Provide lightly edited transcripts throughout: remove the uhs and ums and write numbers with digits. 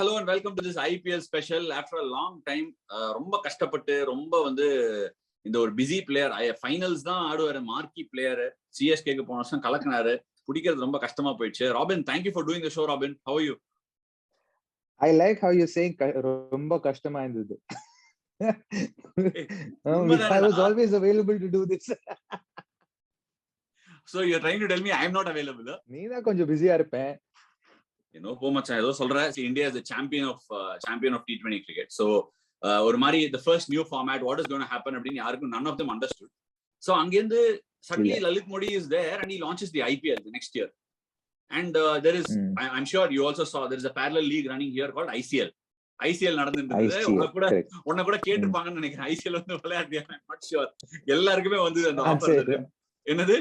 Hello and welcome to this IPL special. After a long time, ரொம்ப கஷ்டப்பட்டு ரொம்ப வந்து இந்த ஒரு பிஸி பிளேயர் ஃபைனல்ஸ் தான் ஆடுவாரு, மார்க்கி பிளேயர், சிஎஸ்கேக்கு போன வருஷம் கலக்கினாரு, பிடிக்கிறது ரொம்ப கஷ்டமா போயிடுச்சு. Robin, thank you for doing the show. Robin, how are you? I like how you're saying ரொம்ப கஷ்டமா இருந்தது. I was always available to do this. So you're trying to tell me I'm not available? நீ தான் கொஞ்சம் பிஸியா இருப்பேன். போ மச்சான், ஏதோ சொல்ற. India is the champion of T20 cricket. So ஒரு மாதிரி the first new format, what is going to happen அப்படின்னு யாருக்கும் none of them understood. So அங்கிருந்து suddenly Lalit Modi is there and he launches the IPL the next year. And there is, I'm sure you also saw, there is a parallel league running here called ICL. ICL நடந்துட்டு உன்ன கூட கேட்டிருப்பாங்கன்னு நினைக்கிறேன். ICL வந்து விளையாடுறியா? I'm not sure. எல்லாருக்குமே வந்து அந்த offer இருக்கு. என்னது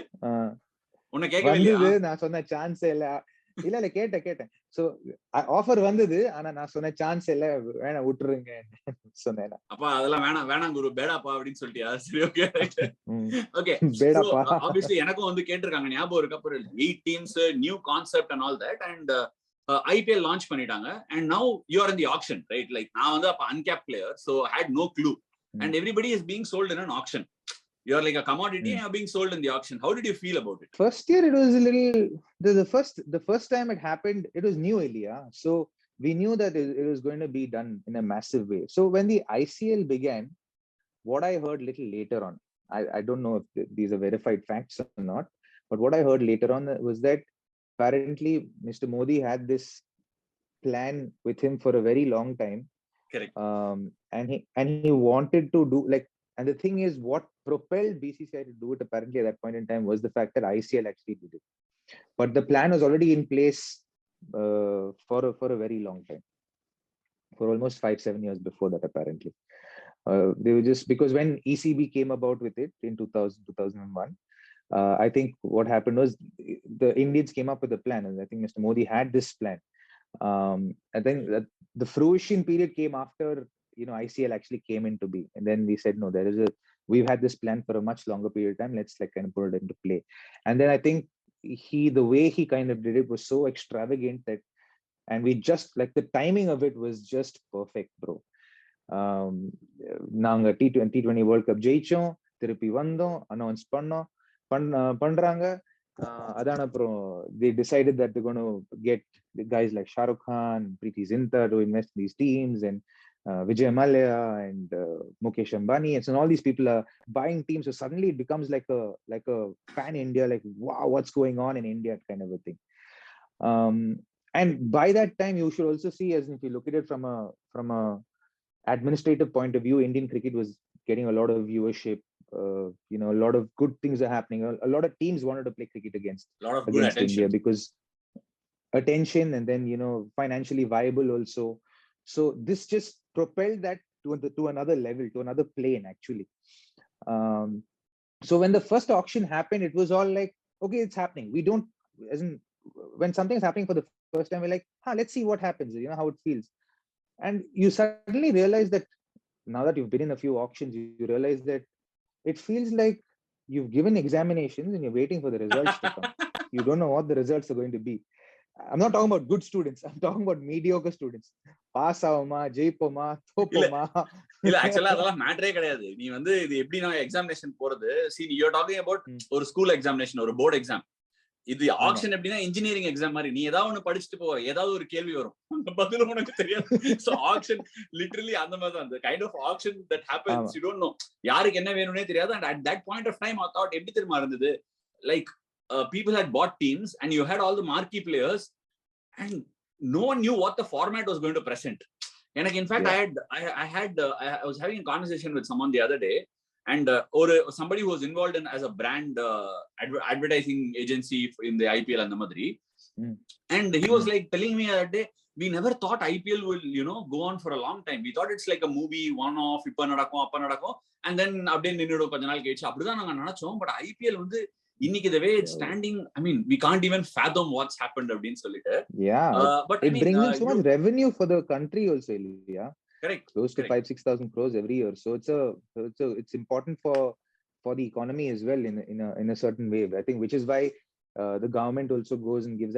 உன்னை கேட்கவே இல்லையா? நான் சொன்ன சான்ஸ் இல்ல கேட்டேன். சோ ஆஃபர் வந்தது, ஆனா நான் சொன்ன சான்ஸ் இல்ல, வேணா விட்டுருங்க சொன்னேன். அப்ப அதெல்லாம் வேணாம் குரு, பேடாப்பா அப்படின்னு சொல்லிட்டியா? சரி, ஓகே ஓகே. பேடாப்பா obviously எனக்கும் வந்து கேட்டிருக்காங்க, ஞாபகம் இருக்கு. அப்புறம் 8 teams, new concept and all that, and IPL launch பண்ணிட்டாங்க. And now you are in the auction, right? Like நான் வந்து அப்ப uncapped player, so I had no clue, and everybody is being sold in an auction. You are like a commodity and you're being sold in the auction. How did you feel about it? First year it was a little, the first time it happened, it was new, Elia. So we knew that it was going to be done in a massive way. So when the ICL began, what I heard little later on, I don't know if these are verified facts or not, but what I heard later on was that apparently Mr. Modi had this plan with him for a very long time. Correct. And he wanted to do like, and the thing is, what propelled BCCI to do it apparently at that point in time was the fact that ICL actually did it. But the plan was already in place for a very long time, for almost 5-7 years before that apparently. They were just, because when ECB came about with it in 2001, I think what happened was the Indians came up with a plan, and I think Mr. Modi had this plan. I think that the fruition period came after, ICL actually came into being, and then we said, no, we've had this plan for a much longer period of time, let's like kind of put it into play. And then I think the way he kind of did it was so extravagant that, and we just like, the timing of it was just perfect, bro. நாங்க T20 World Cup ஜெயிச்சோம், திருப்பி வந்தோம், announce பண்றாங்க. அதான் அப்புறம் they decided that they're going to get the guys like Shah Rukh Khan, Preeti Zinta to invest in these teams, and Vijay Mallya and Mukesh Ambani, and so all these people are buying teams. So suddenly it becomes like a pan India, like wow, what's going on in India kind of a thing. And by that time, you should also see, as if you look at it from a administrative point of view, Indian cricket was getting a lot of viewership. A lot of good things are happening. A lot of teams wanted to play cricket against India because attention, and then financially viable also. So this just propelled that to another level, to another plane actually. So when the first auction happened, it was all like, okay, it's happening. We don't, as in, when something's happening for the first time, we're like, let's see what happens, how it feels. And you suddenly realize that now that you've been in a few auctions, you realize that it feels like you've given examinations and you're waiting for the results to come. You don't know what the results are going to be. I'm not talking about good students. I'm talking about mediocre students. Pass ஆகுமா, ஜெயிப்போமா, தோப்போமா? இல்ல, ஆக்சுவலா அதெல்லாம் மேட்டரே கிடையாது. நீ வந்து இது எப்படி நான் எக்ஸாமினேஷன் போறது, see you're talking about ஒரு ஸ்கூல் எக்ஸாமினேஷன், ஒரு போர்டு எக்ஸாம். இது ஆக்ஷன் எப்படின்னா இன்ஜினியரிங் எக்ஸாம் மாதிரி. நீ ஏதாவது ஒண்ணு படிச்சுட்டு போற, ஏதாவது ஒரு கேள்வி வரும், அந்த பதில் உனக்கு தெரியாது. சோ ஆக்ஷன் லிட்டரலி அந்த மாதிரி தான். அந்த kind of action that happens, you don't know. யாருக்கு என்ன வேணும்னே தெரியாது. And at that point of time I thought எப்படி தெரியுமா இருந்தது, like people had bought teams and you had all the marquee players and no one knew what the format was going to present. And in fact, I was having a conversation with someone the other day, and somebody who was involved in as a brand advertising agency in the IPL and the madri, and he was like telling me that day, we never thought IPL will go on for a long time. We thought it's like a movie, one off, இப்ப நடக்கும் அப்ப நடக்கும், and then அப்படியே நின்னுடும் கொஞ்ச நாள் கழிச்சு. அப்படிதான் நாங்க நினைச்சோம். பட் IPL வந்து இன்னைக்கு the way it's standing, I mean, we can't even fathom what's happened அப்படின்னு சொல்லிட்டு. But it brings in so much revenue for the country also, yeah. Correct. Close to 5,000-6,000 crores every year. So it's important for the economy as well in a certain way. I think, which is why the government also goes and takes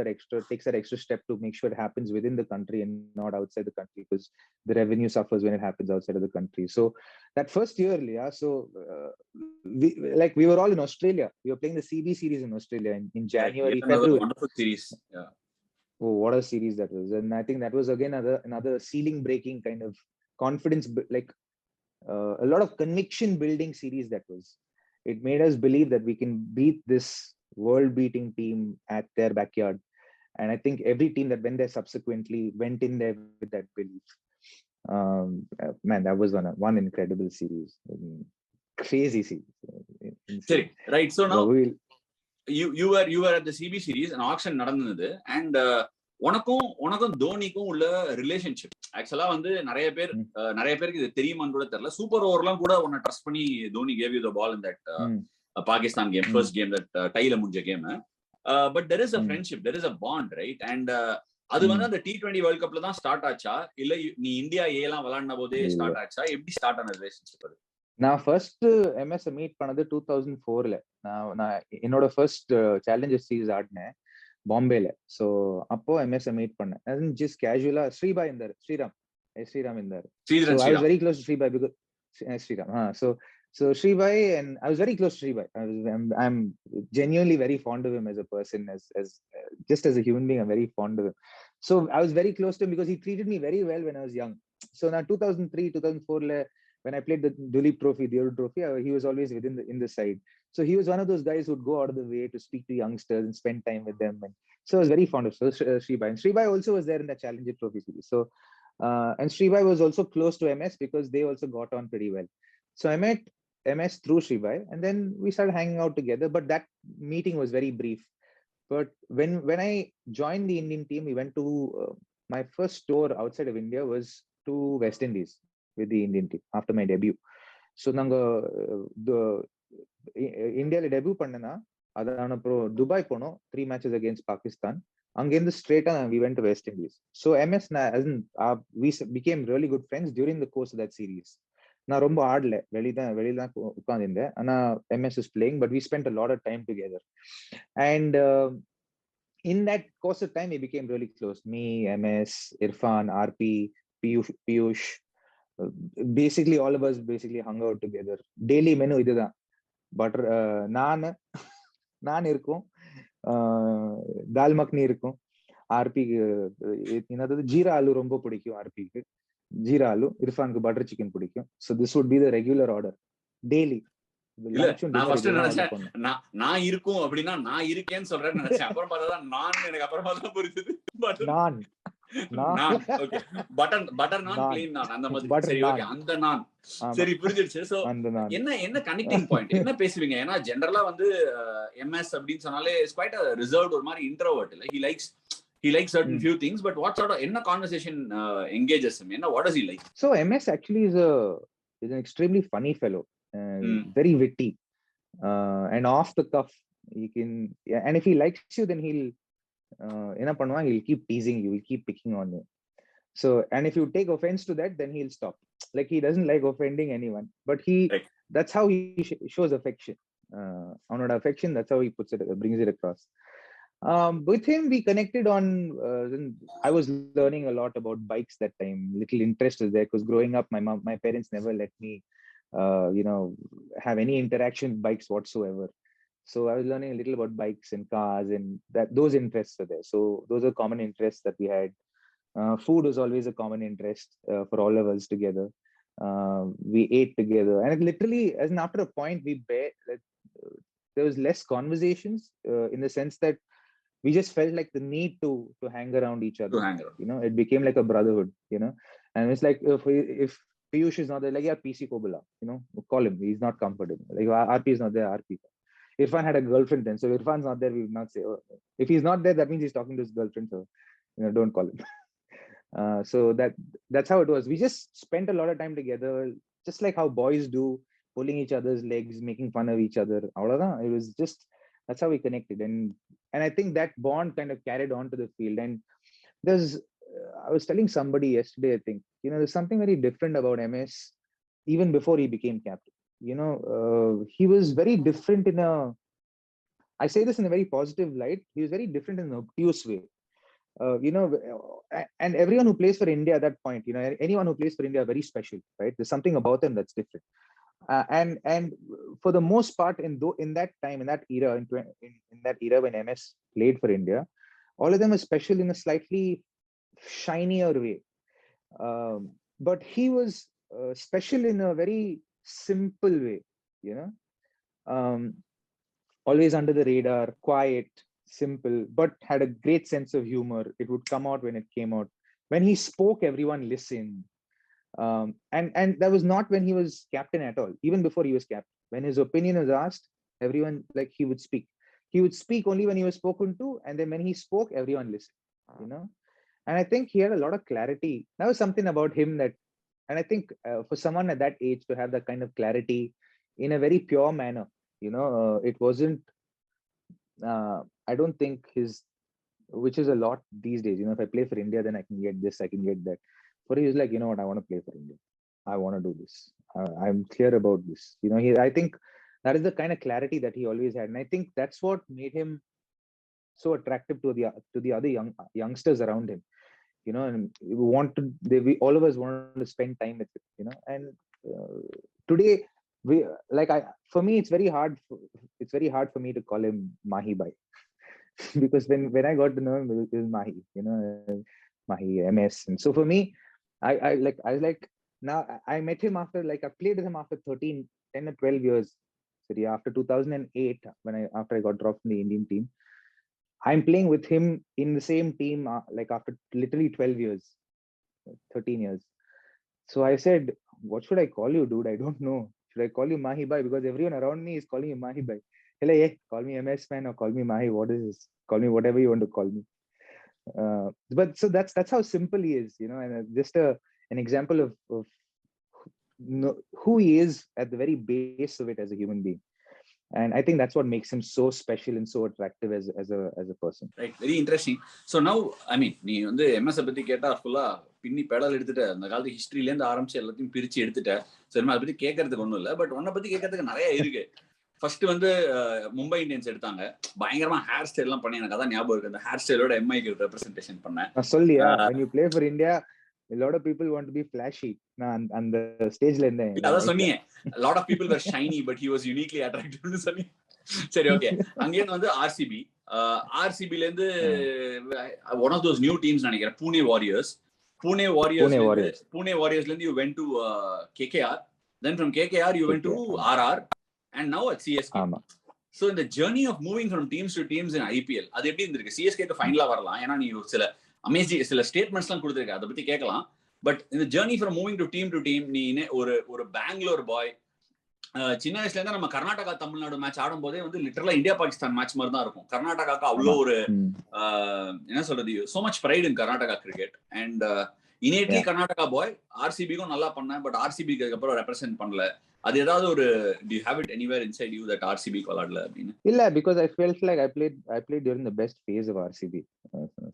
that extra step to make sure it happens within the country and not outside the country, because the revenue suffers when it happens outside of the country. So that first year, yeah, so we were all in Australia. We were playing the CB series in Australia in January, February. Wonderful series. Yeah. Oh, what a series that was. And I think that was again another ceiling breaking kind of confidence, like a lot of conviction building series that was. It made us believe that we can beat this world beating team at their backyard. And I think every team that went there subsequently went in there with that belief. Man, that was one incredible series. Crazy series. Sorry, right. So now you were at the CB series and auction நடந்தது, and உனக்கும் தோனிக்கும் உள்ள relationship ஆக்சுவலா வந்து நிறைய பேருக்கு இது தெரியுமான்னு கூட தெரியல. சூப்பர் ஓவர்லாம் கூட உன்னை ட்ரஸ்ட் பண்ணி Dhoni gave you the ball in that Pakistan game, first game, that டைல முடிஞ்ச கேம். But there is a friendship, there is a bond, right? And அது வந்து அந்த T20 வேர்ல்ட் கப்ல தான் ஸ்டார்ட் ஆச்சா, இல்ல நீ இந்தியா ஏலாம் விளையாடின போதே ஸ்டார்ட் ஆச்சா? எப்படி ஸ்டார்ட் ஆன ரிலேஷன்ஷிப் அது? நான் ஃபர்ஸ்ட் MS மீட் பண்ணது 2004ல. நான் என்னோட ஃபர்ஸ்ட் சேலஞ்சர் சீரிஸ் ஆடினேன் பாம்பேல. சோ அப்போ MS மீட் பண்ணேன். அது ஜஸ்ட் கேஷுவலா. ஸ்ரீபாய் இருந்தாரு, ஸ்ரீராம் இருந்தாரு. So I was very close to Sribai because Sriram. So Sribai, and I was very close to Sribai. I'm genuinely very fond of him as a person, as just as a human being. I'm very fond of him. So I was very close to him because he treated me very well when I was young. So now 2003, 2004, when I played the Duleep Trophy, the Euro Trophy, he was always in the side. So he was one of those guys who would go out of the way to speak to youngsters and spend time with them. And so I was very fond of Sribai. And Sribai also was there in the Challenger Trophy series. So and Sribai was also close to MS because they also got on pretty well. So I met MS through Sribai, and then we started hanging out together. But that meeting was very brief. But when I joined the Indian team, we went to my first tour outside of India was to West Indies with the Indian team after my debut. So நாங்க இந்தியால debut பண்ணனா, அதான அப்புறம் Dubai போனோம் 3 matches against Pakistan. அங்கிருந்து ஸ்ட்ரெயிட்டா we went to West Indies. So MS we became really good friends during the course of that series. நான் ரொம்ப ஆடல, வெளியில உட்கார்ந்திருந்தேன். ஆனா MS was playing, but we spent a lot of time together. And in that course of time we became really close. Me, MS, Irfan, RP, Piyush, basically all of us basically hung out together. Daily menu இதுதான். Butter நான் இருக்கும், தால் மக்னி இருக்கும். ஆர்பிக்கு என்னது ஜீரா ஆலு ரொம்ப பிடிக்கும். ஆர்பிக்கு jeera aloo, இர்ஃபானுக்கு butter chicken பிடிக்கும். So this would be the regular order daily. நான் இருக்கும் அப்படின்னா நான் இருக்கேன்னு சொல்றேன்னு நினைச்சேன். அப்புறம் பார்த்தா நான் எனக்கு அப்புறமா தான் புரியுது. பட்டர் நான், பிளெயின் நான், அந்த மாதிரி. சரி, ஓகே, அந்த நான். சரி, புரிஞ்சிடுச்சு. சோ என்ன கனெக்டிங் பாயிண்ட், என்ன பேசுவீங்க? ஏன்னா ஜெனரலா வந்து MS அப்படின்னு சொன்னாலே இஸ் குவைட் a reserved, ஒரு மாதிரி இன்ட்ரோவர்ட். இல்ல, he likes certain few things, but what sort of என்ன conversation engages him? what does he like? So MS actually is an extremely funny fellow, very witty, and off the cuff. He can, and if he likes you, then he'll keep teasing you, he'll keep picking on you. So, and if you take offense to that, then he'll stop. Like, he doesn't like offending anyone, but that's how he shows affection. On affection, that's how he brings it across. With him, we connected on. I was learning a lot about bikes that time. Little interest was there because growing up, my parents never let me, have any interaction with bikes whatsoever. So I was learning a little about bikes and cars, and those interests are there. So those are common interests that we had. Food was always a common interest for all of us together. We ate together, and literally, after a point, there was less conversations in the sense that we just felt like the need to hang around each other. It became like a brotherhood. And it's like if Piyush is not there, like, yeah, PC ko bula, call him. He's not comfortable. Like, RP is not there, RP. Irfan had a girlfriend then, so Irfan's not there, we would not say, oh, if he's not there, that means he's talking to his girlfriend, so don't call him. So that's how it was. We just spent a lot of time together, just like how boys do, pulling each other's legs, making fun of each other. It was just, that's how we connected, and I think that bond kind of carried on to the field. And I was telling somebody yesterday, I think, there's something very different about MS even before he became captain. He was very different I say this in a very positive light. He was very different in an obtuse way. And everyone who plays for India at that point, anyone who plays for India, very special, right? There's something about them that's different. And for the most part, in that time, in that era, in that era when MS played for India, all of them were special in a slightly shinier way. But he was special in a very simple way, always under the radar, quiet, simple, but had a great sense of humor. It would come out when it came out. When he spoke, everyone listened. And that was not when he was captain at all. Even before he was captain, when his opinion was asked, everyone, like, he would speak. He would speak only when he was spoken to, and then when he spoke, everyone listened. And I think he had a lot of clarity. That was something about him that, and I think for someone at that age to have that kind of clarity in a very pure manner, it wasn't. I don't think which is a lot these days. If I play for India, then I can get this, I can get that. For he was like, what, I want to play for India. I want to do this. I'm clear about this. I think that is the kind of clarity that he always had, and I think that's what made him so attractive to the other youngsters around him. And all of us wanted to spend time with him. And today, for me, it's very hard for me to call him Mahi Bhai. Because when I got to know him, it was Mahi, Mahi, MS. And so for me, I was like, now I met him after, I played with him after 10 or 12 years. So yeah, after 2008, after I got dropped from the Indian team, I'm playing with him in the same team, after literally 12 years, 13 years. So I said, what should I call you, dude? I don't know. Should I call you Mahi Bhai? Because everyone around me is calling you Mahi Bhai. Hey, call me MS man or call me Mahi. What is this? Call me whatever you want to call me. But so that's how simple he is, and just an example of who he is at the very base of it as a human being. And I think that's what makes him so special and so attractive as a person. Right, very interesting. So now, I mean, நீ வந்து MS பத்தி கேட்டா ஃபுல்லா பின்னி pedal எடுத்துட்ட, அந்த காலத்து ஹிஸ்டரியில இருந்து ஆரம்பிச்சு எல்லாத்தையும் பிரிச்சு எடுத்துட்ட. சரி, அதை பத்தி கேட்கறதுக்கு ஒண்ணும் இல்ல, பட் உன்னை பத்தி கேட்கறதுக்கு நிறைய இருக்கு. ஃபர்ஸ்ட் வந்து மும்பை இந்தியன்ஸ் எடுத்தாங்க, பயங்கரமா ஹேர் ஸ்டைல் எல்லாம் பண்ணி, எனக்கு அதான் ஞாபகம் இருக்கு. அந்த ஹேர் ஸ்டைலோட எம்ஐக்கு ரெப்ரசன்டேஷன் பண்ணேன். சொல்லியா, when you play for India, a lot of people want to be flashy. நான் அந்த ஸ்டேஜ்ல இருந்தேன். அதான் சொன்னீங்க, a lot of people were shiny but he was uniquely attractive னு சொன்னீங்க. சரி, ஓகே. அங்கேருந்து வந்து ஆர்சிபில இருந்து one of those new teams நினைக்கிறேன், Pune Warriors இருந்து you went to KKR, then from KKR you went to RR and now at CSK. So in the journey of moving from teams to teams in IPL, அது எப்படி இருந்திருக்கு? CSK க்கு ஃபைனலா வரலாம், ஏன்னா நீ சில ஸ்டேட்மெண்ட்ஸ்லாம் கொடுத்திருக்க, அதை பத்தி கேட்கலாம். பட் இந்த journey from moving to team நீ ஒரு பெங்களூர் பாய், சின்ன வயசுல இருந்து நம்ம கர்நாடகா தமிழ்நாடு மேட்ச் ஆடும் போதே வந்து லிட்டரலா இந்தியா பாகிஸ்தான் மேட்ச் மாதிரி தான் இருக்கும். கர்நாடகாக்கு அவ்வளோ ஒரு என்ன சொல்றது, so much pride in Karnataka cricket. And innately Karnataka boy, ஆர்சிபிக்கும் நல்லா பண்ணேன், பட் ஆர்சிபிக்கு அதுக்கப்புறம் ரெப்ரசென்ட் பண்ணல. அது ஏதாவது ஒரு do you have it anywhere inside you that RCB விளையாடல அப்படின்னு? இல்ல, because I felt like I played during the best phase of RCB.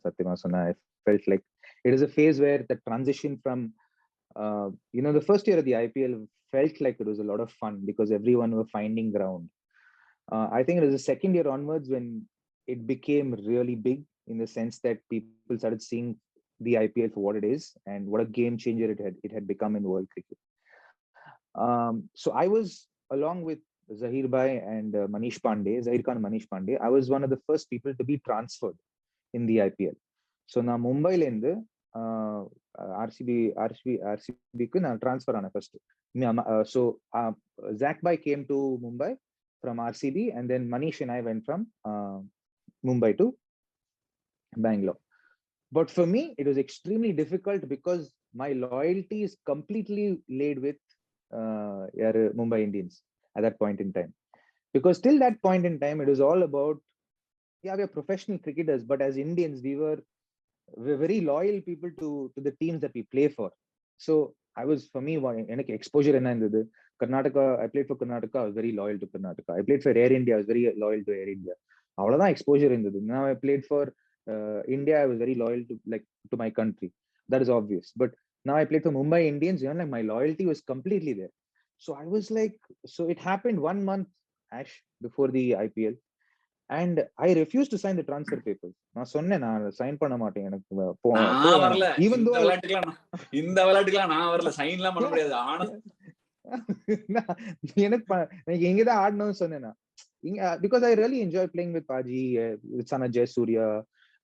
சத்தியமா சொன்னா, I felt like it is a phase where the transition from the first year of the IPL felt like it was a lot of fun because everyone were finding ground. I think it was the second year onwards when it became really big, in the sense that people started seeing the IPL for what it is and what a game changer it had become in world cricket. So I was, along with Zahir Bhai and Zahir Khan and Manish Pandey, I was one of the first people to be transferred in the IPL. So now Mumbai lende RCB ku na transfer ana first. So Zach Bhai came to Mumbai from RCB, and then Manish and I went from Mumbai to Bangalore. But for me, it was extremely difficult because my loyalty is completely laid with Mumbai Indians at that point in time. Because till that point in time, it was all about, we are professional cricketers, but as Indians, we're very loyal people to the teams that we play for. So for me, exposure enna irundhudu. Karnataka, I played for Karnataka, I was very loyal to Karnataka. I played for Air India, I was very loyal to Air India. Avladha exposure irundhudu. Now I played for India, I was very loyal to my country. That is obvious. But now I played for Mumbai Indians, my loyalty was completely there. So I was like, so it happened 1 month, Ash, before the IPL. and I refused to sign the transfer papers. நான் சொன்னேன் நான் sign பண்ண மாட்டேன், எனக்கு நான் வரல even இந்த though விளையாட்டுக்கெல்லாம் நான் வரல, சைன்லாம் பண்ண முடியாது. ஆனா எனக்கு எங்கதான் ஆடணும்னு சொன்னேன். Because I really enjoy playing with Paji, with Sana Jayasuriya,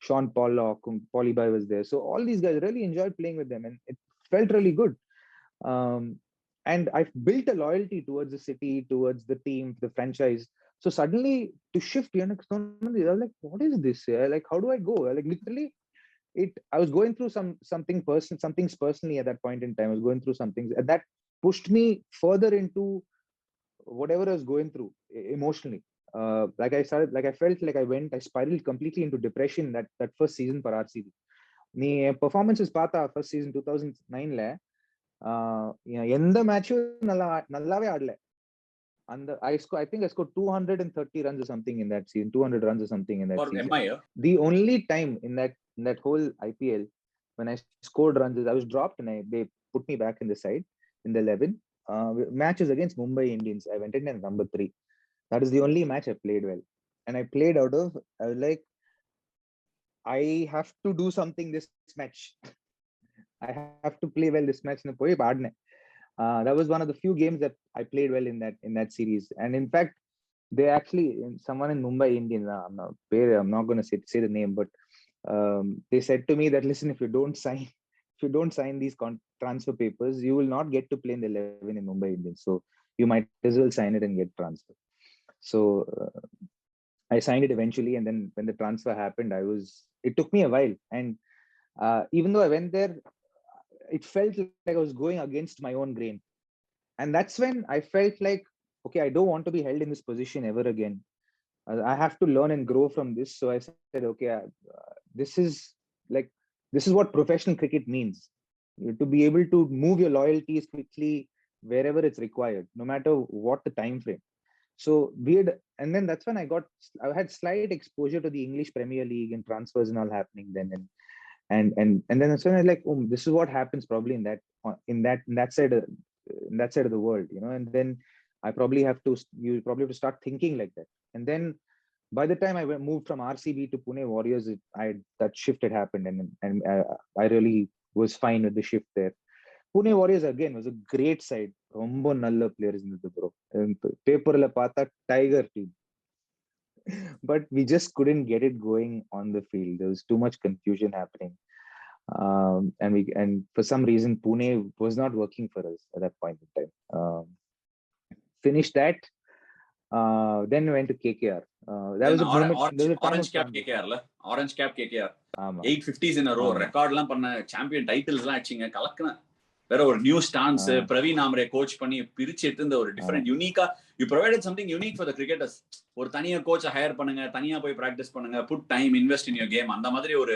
Sean Pollock, Polly Boy was there. So all these guys, really enjoyed playing with them, and it felt really good. And I built a loyalty towards the city, towards the team, the franchise. So suddenly to shift, I was like, what is this? Like, how do I go? Like, literally, I was going through some things personally at that point in time. I was going through some things, and that pushed me further into whatever I was going through emotionally. Like I felt like I spiraled completely into depression that first season for RCB. நீ performances பார்த்தா first season 2009ல எந்த மேட்சும் நல்லாவே ஆடல. I think I scored 230 runs or something in that season, 200 runs or something in that season. The only time in that whole IPL when I scored runs is I was dropped and they put me back in the side in the 11 matches against Mumbai Indians. I went in at number 3. That is the only match I played well, and I played out of, I was like, I have to do something this match. I have to play well this match. That was one of the few games that I played well in that series. And in fact, they actually, someone in Mumbai Indians, I'm not going to say the name, but they said to me that, listen, if you don't sign these transfer papers, you will not get to play in the 11 in Mumbai Indians. So you might as well sign it and get transferred. So I signed it eventually, and then when the transfer happened, it took me a while, and even though I went there, it felt like I was going against my own grain. And that's when I felt like, okay, I don't want to be held in this position ever again. I have to learn and grow from this. So I said, okay, this is what professional cricket means. To be able to move your loyalties quickly wherever it's required, no matter what the time frame. So weird. And then that's when I had slight exposure to the English Premier League and transfers and all happening then. And then that's when I was like, oh, this is what happens probably in that side of the world, and then you probably have to start thinking like that. And then by the time I moved from RCB to Pune Warriors, that shift had happened, and I really was fine with the shift there. Pune Warriors again was a great side. Rombo nalla players irundhu bro. Paper la paatha tiger team. But we just couldn't get it going on the field. There was too much confusion happening. And for some reason Pune was not working for us at that point in time. Finished that. Then went to KKR. That was a moment. There was a orange cap KKR la. Orange cap KKR. 850s in a row. Record லாம் பண்ண, champion titles லாம் அடிச்சீங்க, கலக்குன. வேற ஒரு new stance, Praveen Amre coach பண்ணி பிரிச்சு எடுத்து ஒரு டிஃபரெண்ட் யூனிக்கா, you provided something unique for the cricketers. ஒரு தனியா கோச்சை ஹையர் பண்ணுங்க, தனியா போய் பிராக்டிஸ் பண்ணுங்க, put time, invest in your game, அந்த மாதிரி ஒரு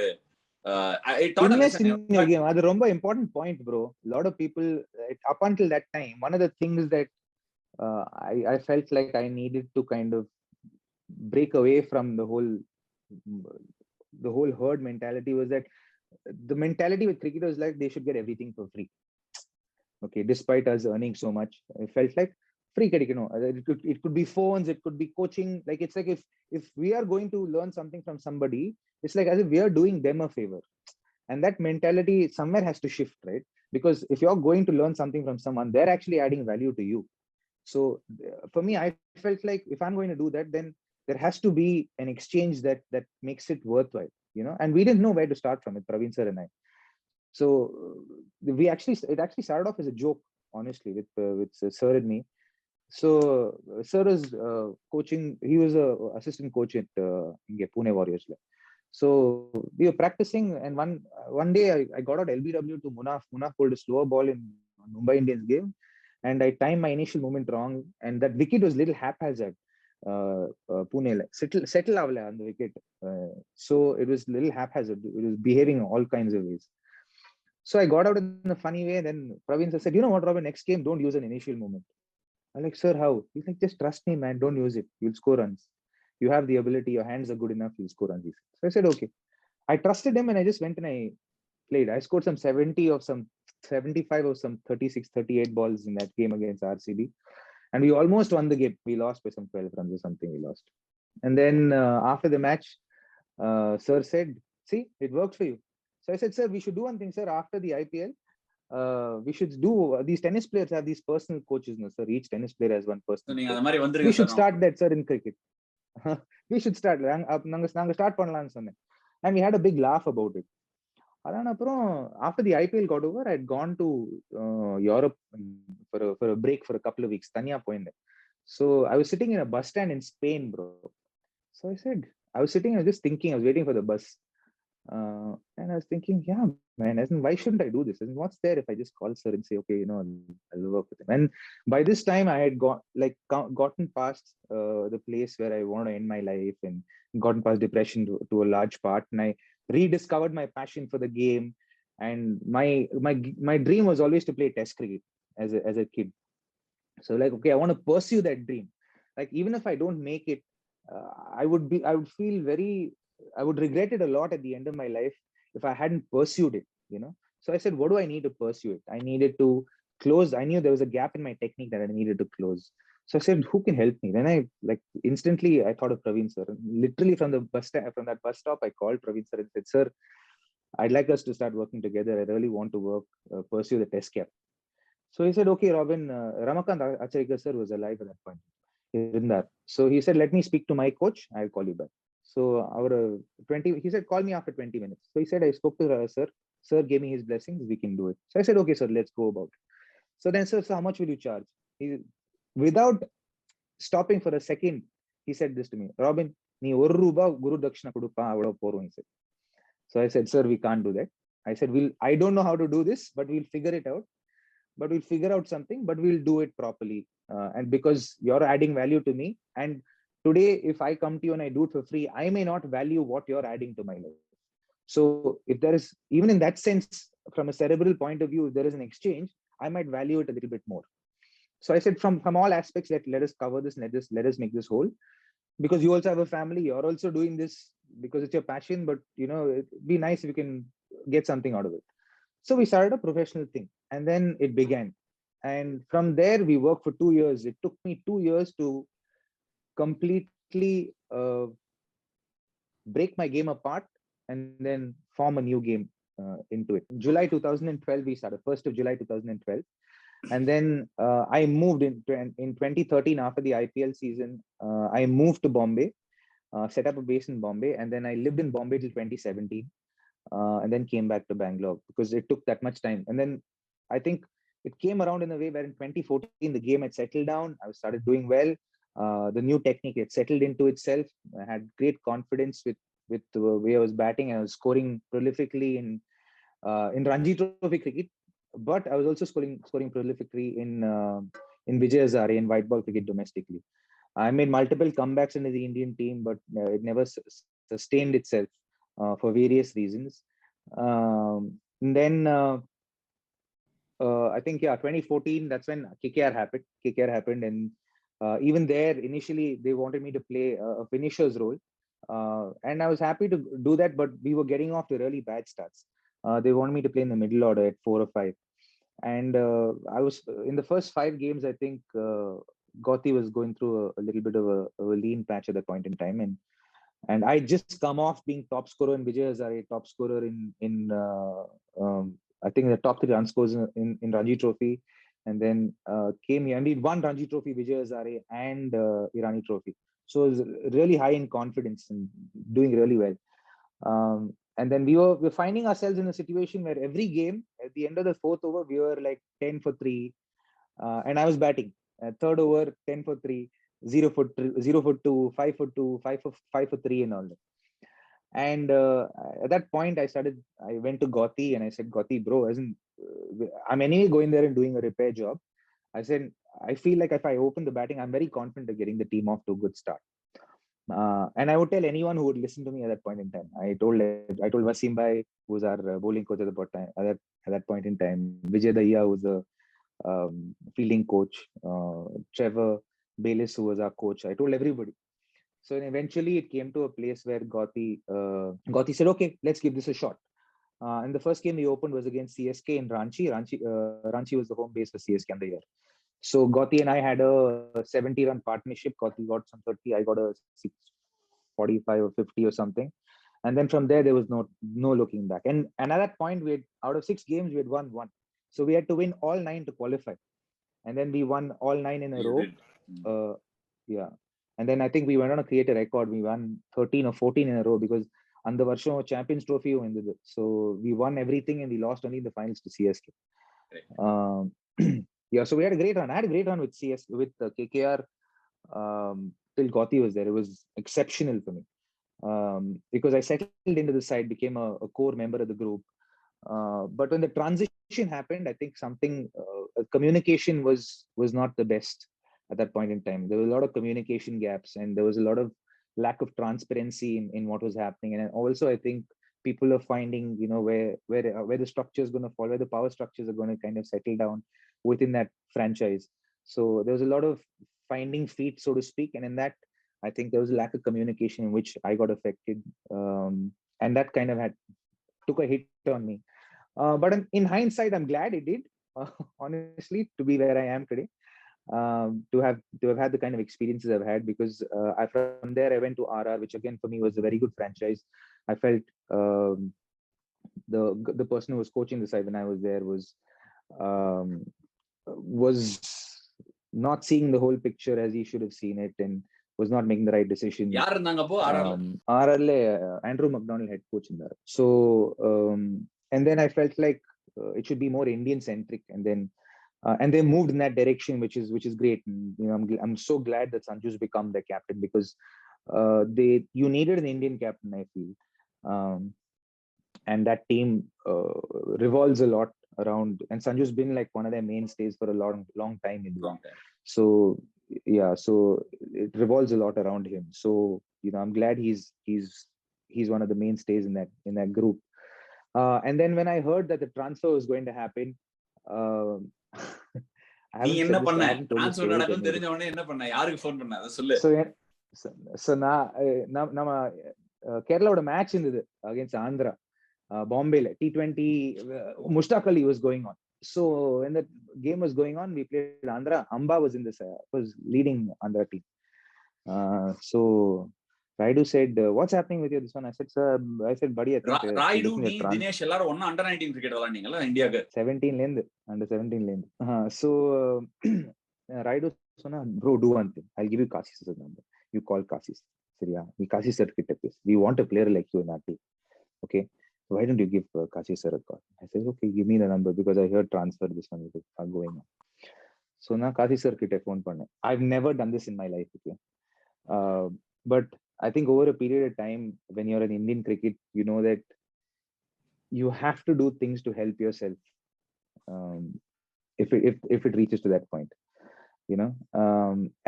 invest in your game. That's a ரொம்ப important point, bro. A lot of people, up until that time, one of the things that I felt like I needed to kind of break away from the whole herd mentality was that the mentality with cricket was like they should get everything for free. Okay, despite us earning so much, I felt like free cricket, it could be phones, it could be coaching. Like, it's like if we are going to learn something from somebody, it's like as if we are doing them a favor. And that mentality somewhere has to shift, right? Because if you're going to learn something from someone, they're actually adding value to you. So for me, I felt like if I'm going to do that, then there has to be an exchange that makes it worthwhile, and we didn't know where to start from with Pravin sir and I. So it actually started off as a joke, honestly, with sir and me. So sir was coaching. He was a assistant coach at Pune Warriors. So we were practicing, and one day I got out LBW to Munaf. Munaf pulled a slower ball in Mumbai Indians game, and I timed my initial movement wrong, and that wicket was little haphazard. Pune settle avla on the wicket, so it was little haphazard. It was behaving all kinds of ways. So I got out in a funny way. Then Pravin said, "You know what, Robin? Next game, don't use an initial movement." I'm like, "Sir, how?" He's like, "Just trust me, man. Don't use it. You'll score runs. You have the ability. Your hands are good enough. You'll score runs." So I said, "Okay." I trusted him, and I just went and I played. I scored some 70 of some 75 or some 36, 38 balls in that game against RCB. And we almost won the game. We lost by some 12 runs or something. We lost. And then after the match, sir said, see, it worked for you. So I said, sir, we should do one thing, sir. After the IPL, we should do, these tennis players have these personal coaches, no, sir. Each tennis player has one personal coach. We should start that, sir, in cricket. We should start. நாங்க start பண்ணலாம்னு சொன்னேன். And we had a big laugh about it. அதான் அப்புறம் after the IPL got over, I had gone to Europe for a break for a couple of weeks. தனியா போயிருந்தேன். So I was sitting in a bus stand in Spain, bro. So I said, I was just thinking, I was waiting for the bus. And I was thinking, yeah, man, why shouldn't I do this? And what's there if I just call sir and say, okay, you know, I'll work with him. And by this time I had gotten past the place where I want to end my life and gotten past depression to a large part. And I rediscovered my passion for the game. And my dream was always to play test cricket as a kid. So like, okay, I want to pursue that dream. Like, even if I don't make it, I would feel I would regret it a lot at the end of my life if I hadn't pursued it, you know. So I said, what do I need to pursue it? I needed to close. I knew there was a gap in my technique that I needed to close. So I said, who can help me? Then I instantly I thought of Pravin sir. Literally from that bus stop, I called Pravin sir and said, sir, I'd like us to start working together. I really want to pursue the test cap. So he said, okay, Robin, Ramakant Acharikar sir was alive at that point. So he said, let me speak to my coach. I'll call you back. So he said, call me after 20 minutes. So he said, I spoke to sir. Sir gave me his blessings. We can do it. So I said, okay, sir, let's go about it. So then, sir, so how much will you charge? Without stopping for a second, he said this to me, Robin, nee ₹1 guru dakshina kudupa avlo porum, he said. So I said, sir, we can't do that. I said, I don't know how to do this, but we'll figure it out. But we'll figure out something, but we'll do it properly. And because you're adding value to me, and today, if I come to you and I do it for free, I may not value what you're adding to my life. So if there is, even in that sense, from a cerebral point of view, if there is an exchange, I might value it a little bit more. So I said, from all aspects, let us cover this, let us make this whole. Because you also have a family, you're also doing this because it's your passion, but you know, it'd be nice if you can get something out of it. So we started a professional thing, and then it began. And from there, we worked for 2 years. It took me 2 years to completely break my game apart and then form a new game into it. July 2012, we started, 1st of July 2012. And then I moved in 2013 after the IPL season. I moved to Bombay, set up a base in Bombay, and then I lived in Bombay till 2017. And then came back to Bangalore because it took that much time. And then I think it came around in a way where in 2014, the game had settled down. I started doing well. The new technique had settled into itself. I had great confidence with the way I was batting. I was scoring prolifically in Ranji Trophy cricket, but I was also scoring prolifically in Vijay Hazare in white ball cricket domestically. I made multiple comebacks into the Indian team, but it never sustained itself for various reasons. Then I think, 2014, that's when KKR happened. And even there, initially, they wanted me to play a finisher's role. And I was happy to do that, but we were getting off to really bad starts. They wanted me to play in the middle order at 4 or 5. And I was in the first 5 games, I think Gothi was going through a little bit of a lean patch at that point in time. And I just come off being top scorer in Vijay Hazare, top scorer in I think the top 3 run scores in Ranji Trophy, and then came here and we won Ranji Trophy, Vijay Hazare, and Irani Trophy. So it was really high in confidence and doing really well. And then we were finding ourselves in a situation where every game, at the end of the 4th over, we were like 10 for 3, and I was batting. 3rd over, 10 for 3. 0 for 2, 5 for 2, 5 for 3, and all that. And at that point, I went to Gothi and I said, Gothi, bro, I'm anyway going there and doing a repair job. I said, I feel like if I open the batting, I'm very confident of getting the team off to a good start. And I would tell anyone who would listen to me at that point in time. I told Wasim Bhai, who was our bowling coach at that point in time, Vijay Daya, who was the fielding coach, Trevor Bayliss, who was our coach. I told everybody. So eventually it came to a place where Gothi said, okay, let's give this a shot. And the first game we opened was against CSK in Ranchi. Ranchi was the home base for CSK in the year. So Gothi and I had a 70-run partnership. Gothi got some 30, I got a 45 or 50 or something. And then from there was no looking back. And at that point, out of 6 games, we had won 1. So we had to win all 9 to qualify. And then we won all 9 in a row. Yeah. And then I think we went on to create a record. We won 13 or 14 in a row because and the Varsho Champions Trophy ended. So we won everything and we lost only in the finals to CSK. Yeah, so we had a great run. I had a great run with KKR till Gotti was there. It was exceptional for me because I settled into the side, became a core member of the group. But when the transition happened, I think communication was not the best at that point in time. There was a lot of communication gaps and there was a lot of lack of transparency in what was happening. And also, I think people are finding, where the structure is going to fall, where the power structures are going to kind of settle down within that franchise. So there was a lot of finding feet, so to speak. And in that, I think there was a lack of communication in which I got affected. And that kind of took a hit on me. But in hindsight, I'm glad it did, honestly, to be where I am today. To have had the kind of experiences I've had, because from there I went to RR, which again for me was a very good franchise. I felt the person who was coaching the side when I was there was not seeing the whole picture as he should have seen it and was not making the right decisions. RR Andrew McDonald head coach in there. So and then I felt like it should be more Indian centric, and they moved in that direction, which is great. And, I'm so glad that Sanju's become the captain, because you needed an Indian captain, I feel. And that team revolves a lot around, and Sanju's been like one of their mainstays for a long time in India. So yeah, so it revolves a lot around him. So I'm glad he's one of the mainstays in that group. And then when I heard that the transfer was going to happen, so நம்ம கேரளாவோட match இருந்தது against Andhra, பாம்பேல T20 Mushtaq Ali was going on. So when the game was going on, we played Andhra. Amba was leading Andhra team. So Raidu said, "What's happening with you this one?" I said, "Buddy, I think Raidu ni Dinesh ellarum onna under 19 cricket விளையாண்டீங்களா இந்தியாக்கு? 17 ல இருந்து under 17 ல இருந்து. So Raidu சொன்னா, "Bro, do one thing. I'll give you Kasi's number. You call Kasi's. சரியா? நீ Kasi sir கிட்ட பேசு. We want a player like you in our team. Okay? Why don't you give Kasi sir a call?" I said, "Okay, give me the number because I heard transfer this one is going on." So na Kasi sir kitte phone panna. I've never done this in my life. Okay? But I think over a period of time, when you're in Indian cricket, you know that you have to do things to help yourself. If it reaches to that point,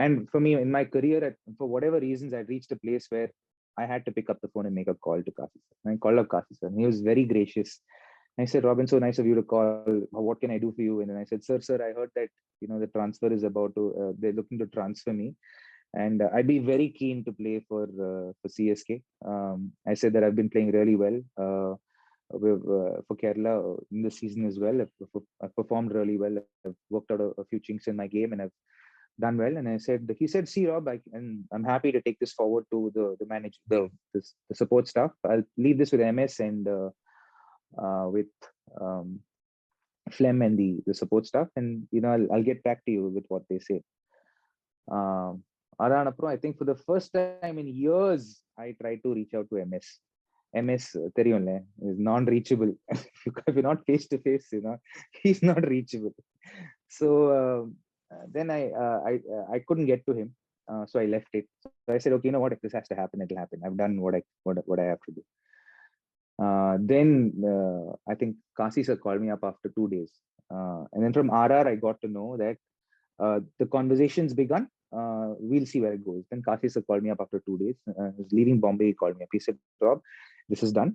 and for me in my career, for whatever reasons, I reached a place where I had to pick up the phone and make a call to Kasi sir. I called up Kasi sir, and he was very gracious. I said, "Robin, so nice of you to call. What can I do for you?" And then I said, Sir, I heard that the transfer is about to. They're looking to transfer me, and I'd be very keen to play for CSK. I said that I've been playing really well for Kerala in the season as well. I've performed really well. I've worked out a few chinks in my game, and I've done well. And he said, "See, Rob, I'm happy to take this forward to the support staff. I'll leave this with MS and with Flem and the support staff, and I'll get back to you with what they say." I think for the first time in years, I tried to reach out to MS தெரியும்ல, is non-reachable. If you're not face to face, he's not reachable. So then I couldn't get to him, so I left it. So I said, "Okay, what, if this has to happen, it'll happen. I've done what I have to do." Then I think Kasi sir called me up after 2 days, and then from RR I got to know that the conversation's begun. We'll see where it goes. Then Kasi sir called me up after 2 days. I was leaving Bombay. He called me up. He said, "Rob, this is done.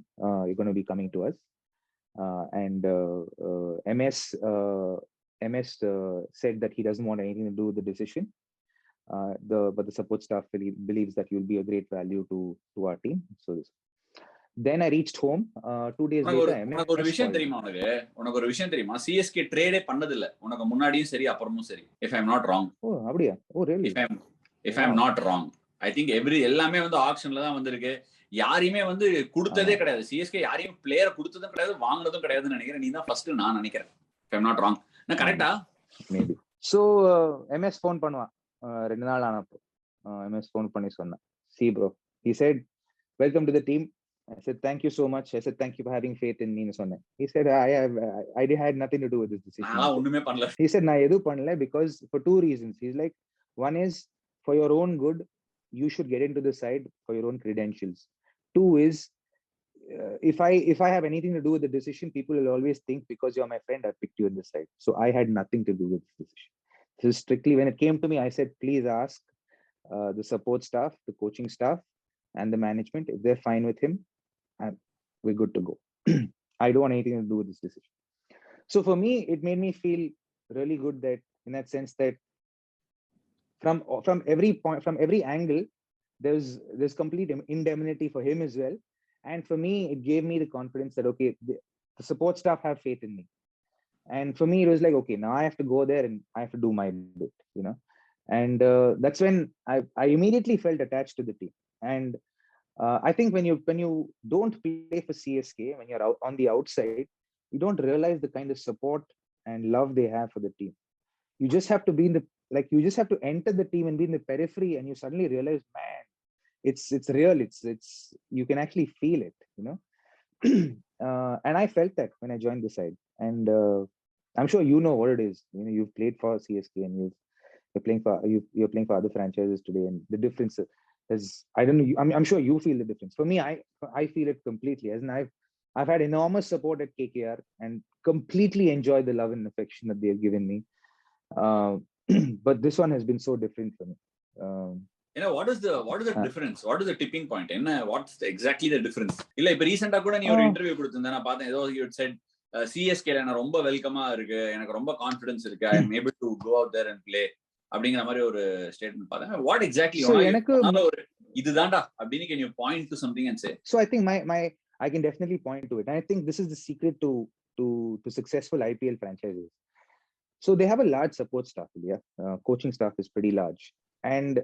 You're going to be coming to us." And MS said that he doesn't want anything to do with the decision. But the support staff believes that you'll be a great value to our team. So then I reached home 2 days later. உனக்கு ஒரு விஷயம் தெரியுமா? CSK ட்ரேடே பண்ணது இல்ல, உனக்கு முன்னாடியும் சரி அப்புறமும் சரி. If I'm not wrong. Oh, அப்படியா? Oh, really? If I'm not wrong, I think எல்லாமே வந்து ஆக்ஷன்ல தான் வந்திருக்கு. யாரையுமே வந்து கொடுத்ததே கிடையாது. சிஎஸ்கே யாரையும் பிளேயரை கொடுத்ததும் கிடையாது, வாங்குனதும் கிடையாதுன்னு நினைக்கிறேன். நீ தான் ஃபர்ஸ்ட் நான் நினைக்கிறேன். if I'm not wrong. நான் கரெக்ட்டா? மேபி. சோ எம்எஸ் ஃபோன் பண்ணுவான் 2 நாள் ஆனப்போ. எம்எஸ் ஃபோன் பண்ணி சொன்னான், see bro, he said welcome to the team. I said thank you so much. I said thank you for having faith in me ன்னு சொன்னேன். He said I had nothing to do with this decision. நான் ஒண்ணுமே பண்ணல. He said நான் எதுவும் பண்ணல because for two reasons. He's like, one is for your own good, you should get into the side for your own credentials. Two is if I have anything to do with the decision, people will always think because you're my friend, I picked you in the side. So I had nothing to do with this decision. So strictly when it came to me, I said, please ask the support staff, the coaching staff, and the management. If they're fine with him, we're good to go. I don't want anything to do with this decision. So for me, it made me feel really good that in that sense that from every point, from every angle, there's complete indemnity for him as well. And for me, it gave me the confidence that, okay, the support staff have faith in me. And for me, it was like, okay, now I have to go there and I have to do my bit, you know. And that's when I immediately felt attached to the team. And I think when you don't play for CSK, when you're out on the outside, you don't realize the kind of support and love they have for the team. You just have to be in the, like, you just have to enter the team and be in the periphery, and you suddenly realize, man, it's real. It's you can actually feel it, you know. And I felt that when I joined the side. And I'm sure you know what it is. You know, you've played for CSK and you're playing for other franchises today, and the difference is, I don't know, I'm sure you feel the difference. For me, I feel it completely, as in I've had enormous support at KKR and completely enjoyed the love and affection that they've given me. But this one has been so different for me. You know, what is the difference? What is the tipping point? What's exactly the difference? இல்ல இப்ப ரீசெண்டா கூட நீ ஒரு interview கொடுத்திருந்த, நான் பார்த்தேன். ஏதோ you said சிஎஸ்கேல நான் ரொம்ப வெல்கமா இருக்கு, எனக்கு ரொம்ப கான்ஃபிடன்ஸ் இருக்கு, I am able to go out there and play அப்படிங்கிற மாதிரி ஒரு ஸ்டேட்மென்ட் பார்த்தேன். What exactly எனக்கு ஒரு இதுதான்டா அப்படின்னு can you point to something and say? So I think my I can definitely point to it. And I think this is the secret to successful IPL franchises. So they have a large support staff. Yeah, coaching staff is pretty large. And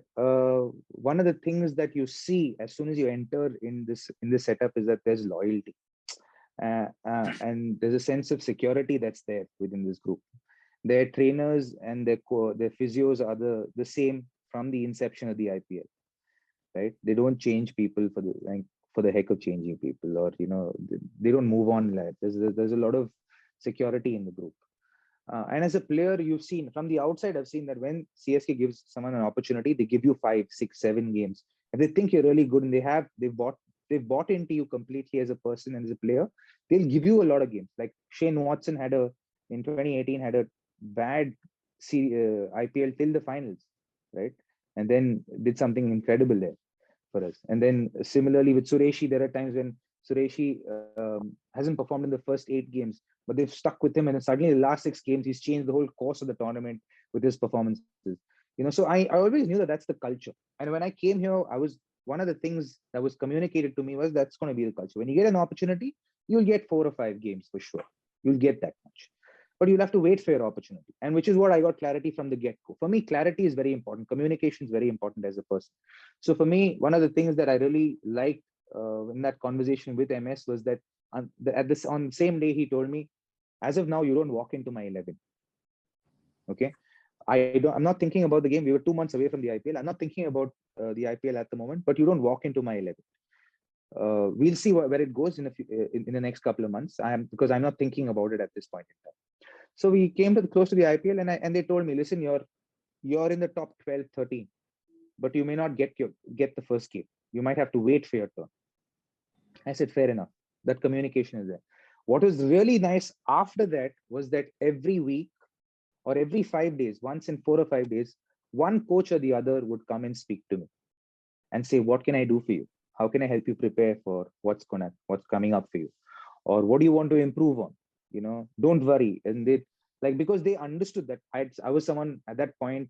one of the things that you see as soon as you enter in this setup is that there's loyalty, and there's a sense of security that's there within this group. Their trainers and their physios are the same from the inception of the IPL, right? They don't change people for the heck of changing people, or you know, they don't move on. Like there's a lot of security in the group. And as a player, you've seen from the outside, I've seen that when CSK gives someone an opportunity, they give you 5, 6, 7 games. If they think you're really good and they've bought into you completely as a person and as a player, they'll give you a lot of games. Like Shane Watson in 2018 had a bad IPL till the finals, right? And then did something incredible there for us. And then similarly with Sureshi, there are times when Sureshi hasn't performed in the first 8 games, but they've stuck with him, and then suddenly the last 6 games he's changed the whole course of the tournament with his performances. You know, so I always knew that that's the culture. And when I came here, one of the things that was communicated to me was that's going to be the culture. When you get an opportunity, you'll get 4 or 5 games for sure. You'll get that much, but you'll have to wait for your opportunity. And which is what I got clarity from the get-go. For me, clarity is very important. Communication is very important as a person. So for me, one of the things that I really liked in that conversation with MS was that on the same day he told me, as of now, you don't walk into my 11. Okay, I'm not thinking about the game. We were 2 months away from the IPL. I'm not thinking about the IPL at the moment, but you don't walk into my 11. We'll see where it goes in the next couple of months. Because I'm not thinking about it at this point in time. So we came close to the IPL, and they told me, listen, you're in the top 12, 13, but you may not get the first game. You might have to wait for your turn. I said, fair enough. That communication is there. What was really nice after that was that every week or every 5 days, once in 4 or 5 days, one coach or the other would come and speak to me and say, what can I do for you? How can I help you prepare for what's coming up for you? Or what do you want to improve on? You know, don't worry. And they, like, because they understood that I was someone at that point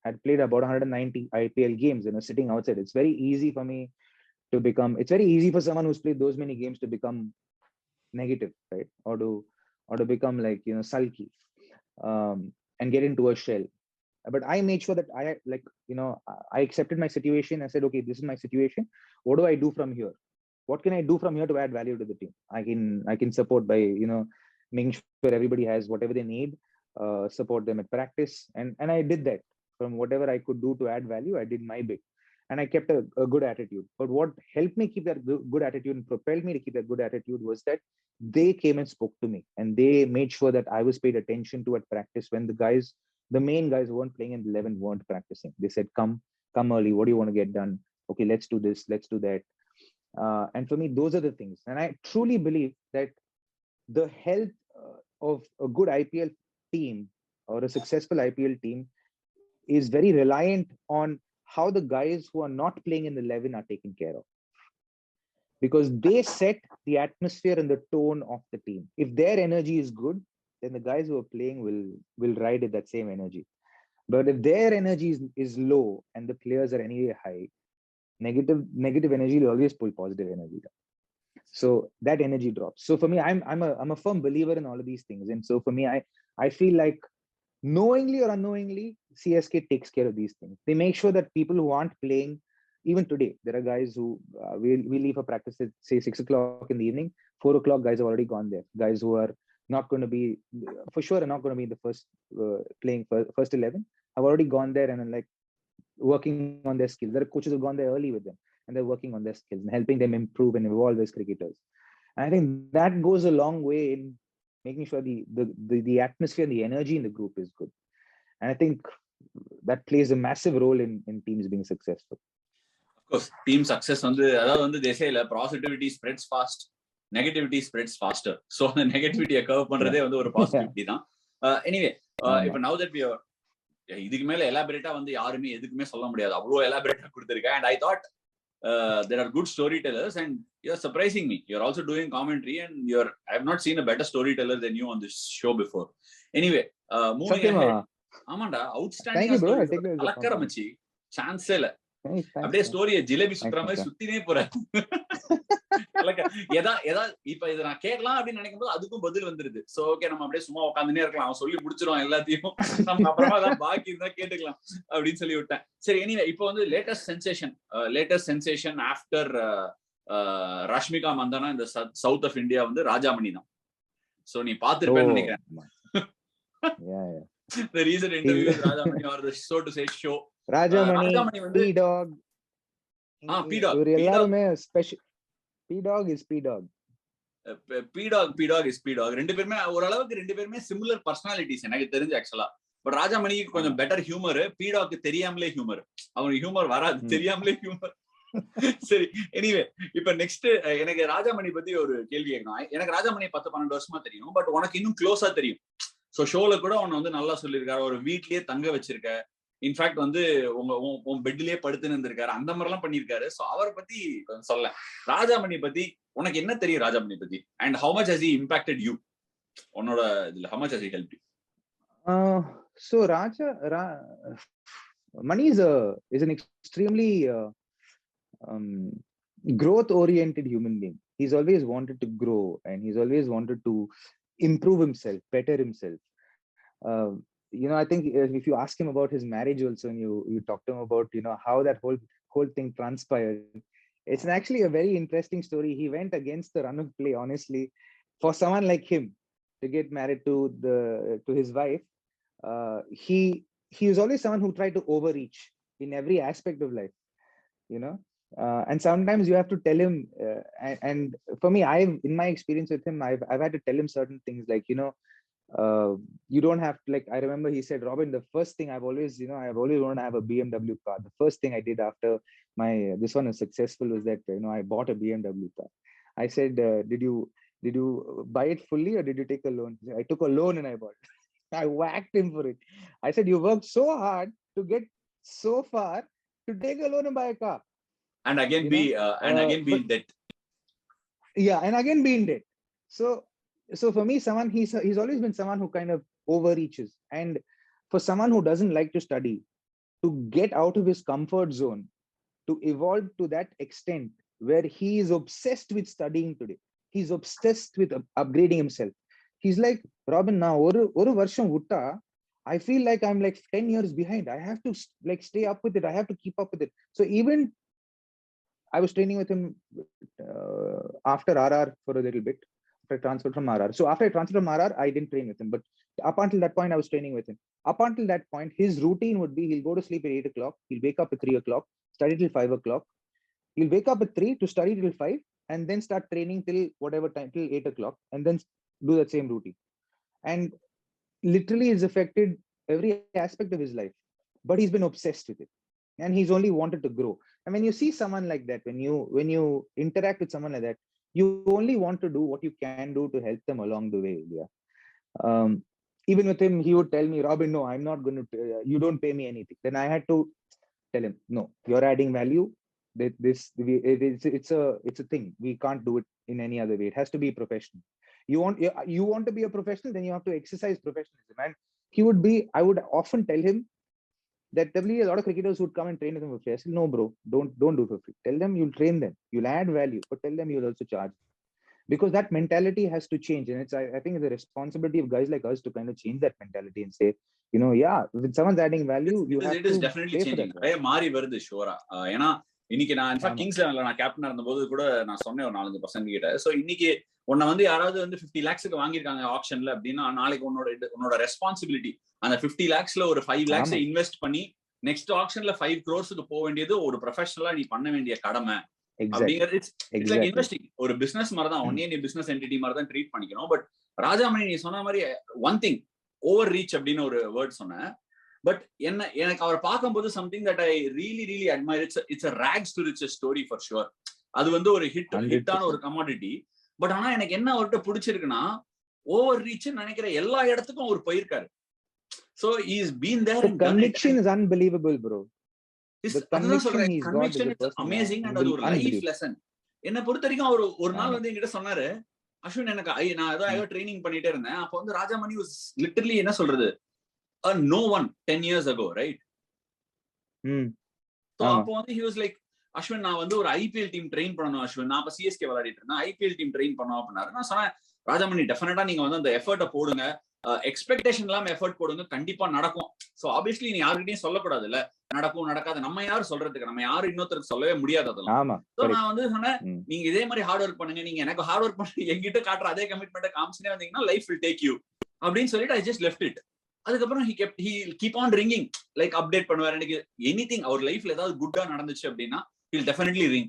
had played about 190 IPL games, you know, sitting outside. It's very easy for me it's very easy for someone who's played those many games to become negative, right? Or to become, like, you know, sulky, and get into a shell. But I made sure that I, like, I accepted my situation. I said, okay, this is my situation. What do I do from here? What can I do from here to add value to the team? I can support by, making sure everybody has whatever they need, support them at practice. And I did that. From whatever I could do to add value, I did my bit. And I kept a good attitude. But what helped me keep that good attitude and propelled me to keep that good attitude was that they came and spoke to me, and they made sure that I was paid attention to at practice when the main guys who weren't playing in the 11 weren't practicing. They said, come early. What do you want to get done? Okay, let's do this, let's do that. And for me, those are the things. And I truly believe that the health of a good IPL team or a successful IPL team is very reliant on how the guys who are not playing in the 11 are taken care of, because they set the atmosphere and the tone of the team. If their energy is good, then the guys who are playing will ride at that same energy. But if their energy is low and the players are anyway high, negative energy will always pull positive energy down. So that energy drops. So for me, I'm a firm believer in all of these things. And so for me, I feel like knowingly or unknowingly, CSK takes care of these things. They make sure that people who aren't playing, even today, there are guys who we leave for practice at say 6 o'clock in the evening, 4 o'clock guys have already gone there. Guys who are not going to be, for sure, are not going to be in the first playing first 11, have already gone there and like working on their skills. There are coaches who've gone there early with them, and they're working on their skills and helping them improve and evolve as cricketers. And I think that goes a long way in making sure the atmosphere and the energy in the group is good. And I think that plays a massive role in teams being successful. Of course, team success they say positivity spreads fast, negativity spreads faster. So the negativity curve பண்றதே ஒரு positivity தான். Anyway, இப்போ now that we are இதுக்கு மேல எலாபரேட்டா யாருமே எதுக்குமே சொல்ல முடியாது, அவ்வளவு எலாபரேட்டா கொடுத்திருக்கேன். And I thought there are good storytellers, and you're surprising me. You're also doing commentary, and I have not seen a better storyteller than you on this show before. Anyway, moving ahead. ஆமாண்டா, outstanding story. கலக்கற மச்சி, சான்ஸே இல்ல. அப்படியே ஸ்டோரியை ஜிலேபி சுத்துற மாதிரி சுத்தினே போற. இப்ப இதை நான் கேட்கலாம் அப்படின்னு நினைக்கும் போது அதுக்கும் பதில் வந்துருது. சோ ஓகே, நம்ம அப்படியே சும்மா உட்காந்துனே இருக்கலாம், அவன் சொல்லி முடிச்சிருவான் எல்லாத்தையும், நம்ம அப்புறமா தான் பாக்கி இருந்தா கேட்டுக்கலாம் அப்படின்னு சொல்லி விட்டேன். சரி, எனிவே இப்போ latest sensation after Rashmika Mandanna இந்த சவுத் ஆஃப் இந்தியா ராஜாமணி தான். சோ நீ பாத்துருப்பேன்னு நினைக்கிறேன். The recent interview with Rajamani, or the so to say show. Rajamani P-Dog. P-Dog. எல்லாருமே special. P-Dog is P-Dog. P-Dog is P-Dog. ரெண்டு பேருமே சிமிலர் பர்சனாலிட்டிஸ் எனக்கு தெரிஞ்சு ஆக்சுவலா. பட் ராஜாமணிக்கு கொஞ்சம் பெட்டர் ஹியூமர், P-Dog தெரியாமலே ஹியூமர். அவனுக்கு ஹியூமர் வராது, தெரியாமலே ஹியூமர். சரி, எனிவே இப்ப நெக்ஸ்ட் எனக்கு ராஜாமணி பத்தி ஒரு கேள்வி கேட்கணும். எனக்கு ராஜாமணி 10-12 வருஷமா தெரியும், பட் உனக்கு இன்னும் க்ளோஸா தெரியும். சோ ஷோல கூட உன்னை நல்லா சொல்லியிருக்காரு, ஒரு வீட்லயே தங்க வச்சிருக்க, இன்ஃபேக்ட் உங்க பெட்லயே படுத்து இருந்திருக்காரு, அந்த மாதிரி எல்லாம் பண்ணிருக்காரு. சோ அவரை பத்தி சொல்ல, ராஜாமணி பத்தி உனக்கு என்ன தெரியும் ராஜாமணி பத்தி? And how much has he impacted you? உன்னோட இதுல how much has he helped you? So Mani is an extremely growth oriented human being. He's always wanted to grow, and he's always wanted to improve himself, better himself. I think if you ask him about his marriage also, and you talk to him about how that whole thing transpired, it's actually a very interesting story. He went against the run of play, honestly, for someone like him to get married to his wife. He was always someone who tried to overreach in every aspect of life, and sometimes you have to tell him, and for me, in my experience with him, I've had to tell him certain things like, you don't have to, like, I remember he said, Robin, the first thing I've always wanted to have a BMW car. The first thing I did after this one was successful was that, I bought a BMW car. I said, did you buy it fully or did you take a loan? I took a loan and I bought it. I whacked him for it. I said, you worked so hard to get so far to take a loan and buy a car. And again be in debt. Yeah, and again be in debt. So for me, he's always been someone who kind of overreaches. And for someone who doesn't like to study, to get out of his comfort zone, to evolve to that extent where he is obsessed with studying today. He's obsessed with upgrading himself. He's like, Robin, now oru varsham utta, I feel like I'm like 10 years behind. I have to like stay up with it. I have to keep up with it. So even I was training with him after RR for a little bit. After I transferred from RR. So after I transferred from RR, I didn't train with him. But up until that point, I was training with him. Up until that point, his routine would be he'll go to sleep at 8 o'clock. He'll wake up at 3 o'clock, study till 5 o'clock. He'll wake up at 3 to study till 5 and then start training till whatever time, till 8 o'clock, and then do that same routine. And literally it's affected every aspect of his life. But he's been obsessed with it. And he's only wanted to grow. And when you see someone like that, when you interact with someone like that, you only want to do what you can do to help them along the way. Yeah. Even with him, he would tell me, Robin, no, I'm not going to, you don't pay me anything. Then I had to tell him, no, you're adding value. It's a thing. We can't do it in any other way. It has to be professional. You want to be a professional, then you have to exercise professionalism. And I would often tell him that definitely a lot of cricketers would come and train with him for free. I said, no, bro, don't do it for free. Tell them you'll train them, you'll add value, but tell them you'll also charge. Because that mentality has to change. And I think it's a responsibility of guys like us to kind of change that mentality and say, yeah, if someone's adding value, it is definitely changing. மாறி வருது ஷூரா. ஏன்னா இன்னைக்கு நான் in fact Kings லெவன்ல நான் கேப்டனா இருந்தபோது கூட நான் சொன்னேன் ஒரு 4-5 பசங்க கிட்ட, சோ இன்னைக்கு உன்னை வந்து யாராவது வந்து 50 lakhsக்கு வாங்கியிருக்காங்க ஆப்ஷன்ல அப்படின்னா, நாளைக்கு உன்னோட ரெஸ்பான்சிபிலிட்டி அந்த 50 lakhsல ஒரு 5 lakhs இன்வெஸ்ட் பண்ணி நெக்ஸ்ட் ஆப்ஷன்ல 5 crores போக வேண்டியது ஒரு ப்ரொஃபஷனலா நீ பண்ண வேண்டிய கடமை அப்படிங்கிறது. It's like investing. ஒரு பிசினஸ் மாதிரி தான், ஒன்னே நீ பிசினஸ் என்டிட்டி மாதிரி தான் ட்ரீட் பண்ணிக்கணும். பட் ராஜாமணி நீ சொன்ன மாதிரி ஒன் திங், ஓவர் ரீச் அப்படின்னு ஒரு வேர்ட் சொன்னேன். பட் எனக்கு அவர் பார்க்கும்போது something that I really admire. It's a rags to riches story for sure. அது வந்து ஒரு ஹிட்டான ஒரு கமாடிட்டி. பட் ஆனா எனக்கு என்ன அவர்கிட்ட பிடிச்சிருக்குன்னா, ஓவர் ரீச் நினைக்கிற எல்லா இடத்துக்கும் அவர் போயிருக்காரு. So he's been there and done it. Conviction is unbelievable, bro. The conviction is amazing and அது ஒரு லைஃப் லெசன். என்ன பொறுத்த வரைக்கும் அவர் ஒரு நாள் வந்து என்கிட்ட சொன்னாரு, அஸ்வின் எனக்கு நான் ஏதோ ட்ரைனிங் பண்ணிட்டே இருந்தேன். அப்போ வந்து ராஜாமணி was literally என்ன சொல்றது, no one 10 years ago, right? So அப்போ வந்து he was like, அஸ்வின் நான் வந்து ஒரு ஐபிஎல் டீம் ட்ரெயின் பண்ணணும் அஸ்வின். நான் அப்ப சிஎஸ்கே விளையாடிட்டு இருந்தேன், ஐபிஎல் டீம் ட்ரெயின் பண்ணணும் அப்படின்னாரு. நான் சொன்னேன், ராஜாமணி டெஃபினட்டா நீங்க வந்து அந்த எஃபர்ட்டை போடுங்க, எக்ஸ்பெக்டேஷன் இல்லாம எஃபர்ட் போடுங்க, கண்டிப்பா நடக்கும். சோ ஆப்வியஸ்லி நீ யாருக்கிட்டையும் சொல்லக்கூடாது இல்ல, நடக்கும் நடக்காது. நம்ம யாரும் சொல்றதுக்கு, நம்ம யாரும் இன்னொருத்தருக்கு சொல்லவே முடியாது அதெல்லாம். சோ நான் வந்து சொன்னேன், நீங்க இதே மாதிரி ஹார்ட் ஒர்க் பண்ணுங்க, நீங்க எனக்கு ஹார்ட் ஒர்க் பண்ணி என்கிட்ட காட்டுற அதே கமிட்மெண்ட்டை காமிச்சுனே வந்தீங்கன்னா லைஃப் வில் டேக் யூ அப்படின்னு சொல்லிட்டு ஐ ஜஸ்ட் லெஃப்ட் இட். அதுக்கப்புறம் he keep on ringing, like update பண்ணுவார். எனக்கு எனிதிங் அவர் லைஃப்ல ஏதாவது குட்டா நடந்துச்சு அப்படின்னா he'll definitely ring.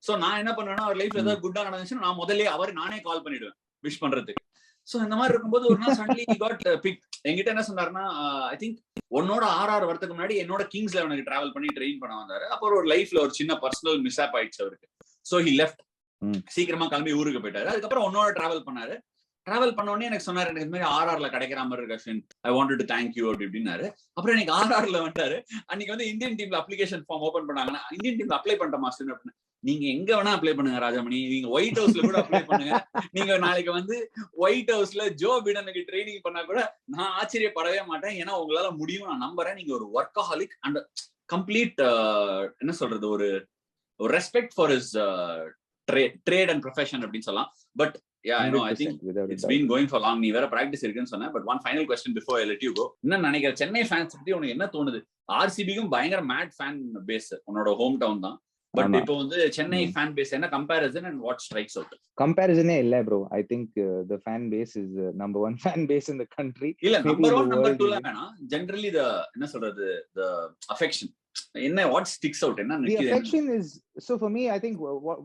சோ நான் என்ன பண்ணுவேன்னா, அவர் லைஃப்ல ஏதாவது குட்டா நடந்துச்சுன்னா நான் முதல்ல நானே கால் பண்ணிடுவேன் விஷ் பண்றதுக்கு. சோ இந்த மாதிரி இருக்கும்போது ஒரு நாள் சடன்லி he got picked. என்கிட்ட என்ன சொன்னாருன்னா, ஐ திங்க் உன்னோட RR வரதுக்கு முன்னாடி என்னோட கிங்ஸ் லெவனுக்கு டிராவல் பண்ணி ட்ரெயின் பண்ண வந்தாரு. அப்புறம் ஒரு லைஃப்ல ஒரு சின்ன பர்சனல் மிஸ்அப் ஆயிடுச்சு அவருக்கு. So he left. சீக்கிரமா கிளம்பி ஊருக்கு போயிட்டாரு. அதுக்கப்புறம் உன்னோட டிராவல் பண்ணாரு. டிராவல் பண்ண உடனே எனக்கு சொன்னாரு, எனக்கு இந்த மாதிரி RRல கிடைக்கிற மாதிரி இருக்கு Ashwin, I wanted to thank you அப்படின்னாரு. அப்புறம் எனக்கு RRல வந்துட்டாரு. அன்னைக்கு வந்து இந்தியன் டீம்ல அப்ளிகேஷன் ஃபார்ம் ஓபன் பண்ணாங்கன்னா, இந்தியன் டீம்ல அப்ளை பண்ணிட்டோமா அஸ்வின் அப்படின்னு. நீங்க எங்க வேணா அப்ளை பண்ணுங்க ராஜாமணி, நீங்க ஒயிட் ஹவுஸ்ல கூட அப்ளை பண்ணுங்க. நீங்க நாளைக்கு வந்து ஒயிட் ஹவுஸ்ல ஜோ பிடனுக்கு ட்ரைனிங் பண்ணா கூட நான் ஆச்சரியப்படவே மாட்டேன். ஏன்னா உங்களால முடியும், நான் நம்புறேன். நீங்க ஒரு ஒர்க்கஹாலிக் அண்ட் கம்ப்ளீட் என்ன சொல்றது, ஒரு respect for his trade and profession அப்படின்னு சொல்லலாம். But yeah, I know, I think it's been going for long. நீ வேற பிராக்டிஸ் இருக்குன்னு சொன்ன. But one final question before I let you go. என்ன நினைக்கிற சென்னை ஃபேன்ஸ் பத்தி உனக்கு என்ன தோணுது? ஆர்சிபிக்கும் பயங்கர மேட் ஃபேன் பேஸ், உன்னோட ஹோம் டவுன் தான். பட் இப்போ வந்து சென்னை ஃபேன் பேஸ் என்ன comparison and what strikes out? கம்பேரிசனே இல்ல bro. I think the fan base is number one fan base in the country. இல்ல number 1 number 2 ல வேணா, generally the என்ன சொல்றது, the affection. What sticks out? The affection is, so for me, I think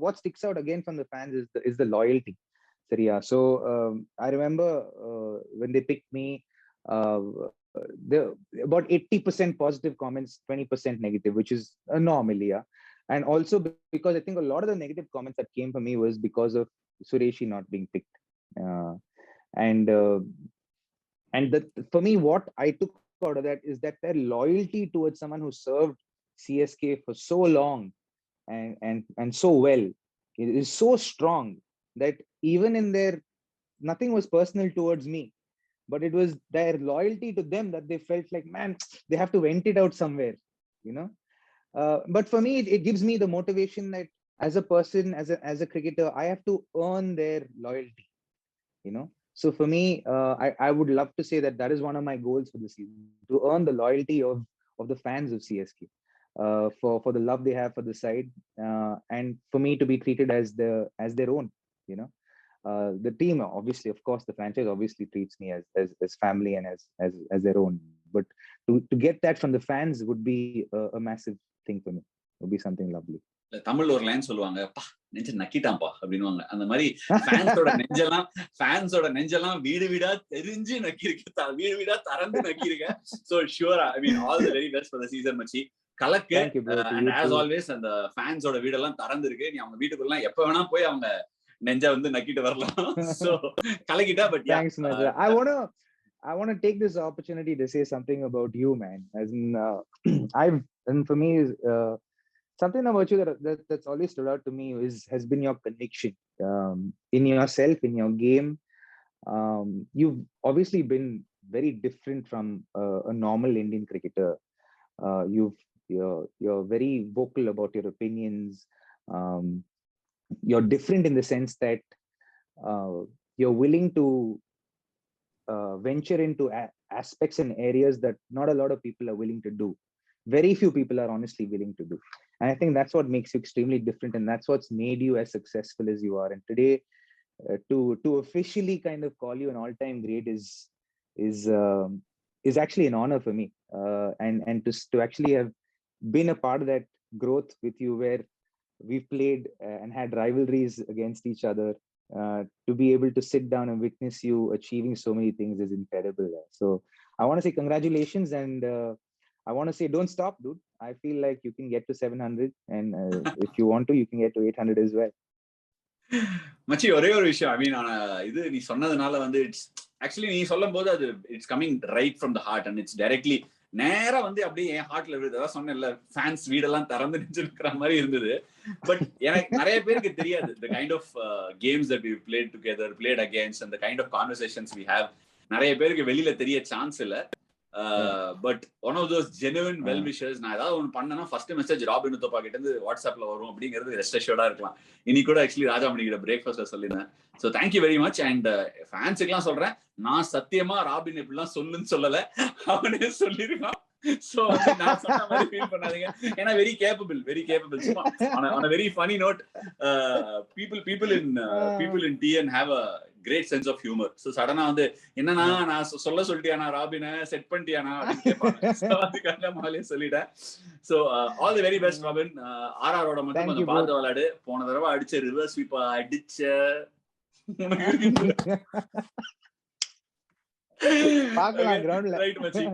what sticks out again from the fans is the loyalty. Yeah, so I remember when they picked me, about 80% positive comments, 20% negative, which is normal, yeah. And also because I think a lot of the negative comments that came for me was because of Sureshi not being picked, and for me, what I took out of that is that their loyalty towards someone who served CSK for so long and so well is so strong that even in their, nothing was personal towards me, but it was their loyalty to them that they felt like, man, they have to vent it out somewhere, but for me it gives me the motivation that as a person, as a cricketer, I have to earn their loyalty, So for me, I would love to say that is one of my goals for the season, to earn the loyalty of the fans of CSK, for the love they have for the side, and for me to be treated as their own, you know. The team, obviously, of course, the franchise obviously treats me as family and as their own. But to get that from the fans would be a massive thing for me. Would be something lovely. தமிழ்ல ஒரு line சொல்லுவாங்க, பா நெஞ்ச நக்கிட்டாம்பா அப்படின்னுவாங்க. அந்த மாதிரி ஃபேன்ஸோட நெஞ்செல்லாம் வீடு வீடா தெரிஞ்சு நக்கிருக்கு, வீடு வீடா திறந்து நக்கிருக்க. சோ ஷூரா, I mean all the very best for the season மச்சி. கலக்கு. அண்ட் ஆஸ் ஆல்வேஸ் அந்த ஃபேன்ஸோட வீடெல்லாம் திறந்து இருக்கு. நீ அவங்க வீட்டுக்குள்ள எப்ப வேணா போய் அவங்க நெஞ்ச வந்து நக்கிட்டு வரலாம். சோ கலக்கிட்டா. But thanks man. I want to take this opportunity to say something about you, man. As in, and for me, something about you that's always stood out to me has been your conviction in yourself, in your game. You've obviously been very different from a normal Indian cricketer. You're very vocal about your opinions. You're different in the sense that you're willing to venture into aspects and areas that not a lot of people are willing to do. Very few people are honestly willing to do, and I think that's what makes you extremely different, and that's what's made you as successful as you are. And today, to officially kind of call you an all-time great is actually an honor for me, and to actually have been a part of that growth with you, where we've played and had rivalries against each other. To be able to sit down and witness you achieving so many things is incredible. So I want to say congratulations, and I want to say don't stop, dude. I feel like you can get to 700, and if you want to, you can get to 800 as well. மச்சி, ஒரே ஒரு விஷயம், ஐ மீன் இது நீ சொன்னதுனால வந்து it's actually நீ சொல்லும் போது அது it's coming right from the heart, and it's directly நேரா வந்து அப்படியே என் ஹார்ட்ல விழுது. அதான் சொன்னேன்ல, ஃபேன்ஸ் வீடெல்லாம் திறந்து நினைச்சிருக்கிற மாதிரி இருந்தது. பட் எனக்கு நிறைய பேருக்கு தெரியாது the kind of games that we played together, played against, and the kind of conversations we have. நிறைய பேருக்கு வெளியில தெரிய சான்ஸ் இல்ல. But one of those genuine well wishers. நான் ஏதாவது ஒன்று பண்ணனா ஃபர்ஸ்ட் மெசேஜ் ராபின் உத்தப்பா கிட்ட இருந்து வாட்ஸ்அப்ல வரும் அப்படிங்கிறது ரெஸ்ட் அஷ்யூர்டா இருக்கலாம். இன்னைக்கு கூட ஆக்சுவலி ராஜாமணி கிட்ட பிரேக்ஃபாஸ்ட்ல சொல்லியிருந்தேன். So thank you very much. And ஃபேன்ஸுக்குலாம் சொல்றேன், நான் சத்தியமா ராபின் இப்படிலாம் சொல்லுன்னு சொல்லல, அவனே சொல்லியிருக்கான். So நான் சொன்ன மாதிரி ஃபீல் பண்ணாதீங்க. ஏன்னா வெரி கேப்பபிள். சும்மா on a very funny note, people in TN have a great sense of humor. So சடனா வந்து என்னன்னா நான் சொல்லிட்டியானா ராபினை செட் பண்ணிட்டியானா அப்படின்னு கேட்பாங்க. So அதுக்காக மாலே சொல்லிட்டேன். So all the very best Robin. ஆர்ஆரோட மட்டும் கொஞ்சம் பார்த்து விளையாடு. போன தடவை அடிச்ச ரிவர்ஸ் ஸ்வீப் அடிச்ச பார்க்கலாம் கிரவுண்ட்ல. ரைட் மச்சி.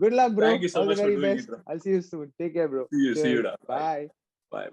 Good luck bro. Thank you so much for doing it. I'll see you soon. Take care bro. See you. Bye. Bye.